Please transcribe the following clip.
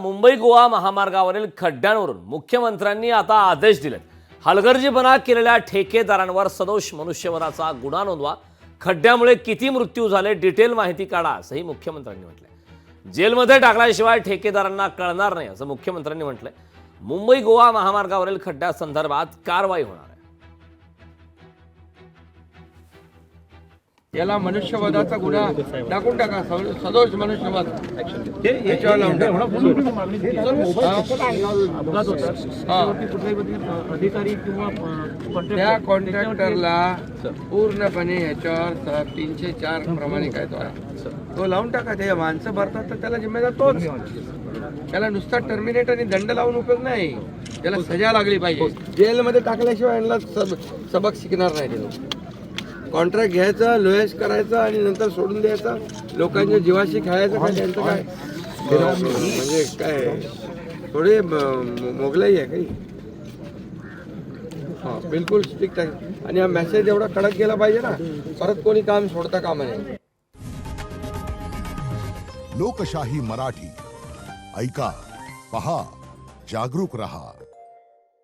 मुंबई गोवा महामार्गावरील खड्ड्यांवरून मुख्यमंत्र्यांनी आता आदेश दिलेत. हलगर्जीपणा केलेल्या ठेकेदारांवर सदोष मनुष्यवधाचा गुन्हा नोंदवा. खड्ड्यामुळे किती मृत्यू झाले डिटेल माहिती काढा असंही मुख्यमंत्र्यांनी म्हटलंय. जेलमध्ये टाकल्याशिवाय ठेकेदारांना कळणार नाही असं मुख्यमंत्र्यांनी म्हटलंय. मुंबई गोवा महामार्गावरील खड्ड्यासंदर्भात कारवाई होणार आहे. याला मनुष्यवधाचा गुन्हा टाकून टाका. सदोष मनुष्यवध याच्यावर लावून टाका. अधिकारी किंवा त्या कॉन्ट्रॅक्टरला पूर्णपणे ह्याच्यावर 304 प्रमाणे काय तो लावून टाका. ते माणसं भरतात तर त्याला जिम्मेदार तोच. त्याला नुसता टर्मिनेट आणि दंड लावून उपयोग नाही. त्याला सजा लागली पाहिजे. जेलमध्ये टाकल्याशिवाय यांना सबक शिकणार नाही ते लोक. कॉन्ट्रॅक्ट घ्यायचं, लोयस करायचं आणि नंतर सोडून द्यायचं. लोकांच्या जीवाशी खेळायचं काय त्यांचं काय म्हणजे काय थोडे मोगलाई आहे काही. हां बिलकुल स्ट्रिक्ट आहे. आणि हा मेसेज एवढा कडक गेला पाहिजे ना, परत कोणी काम सोडता कामा नये. लोकशाही मराठी ऐका, पहा, जागरूक रहा.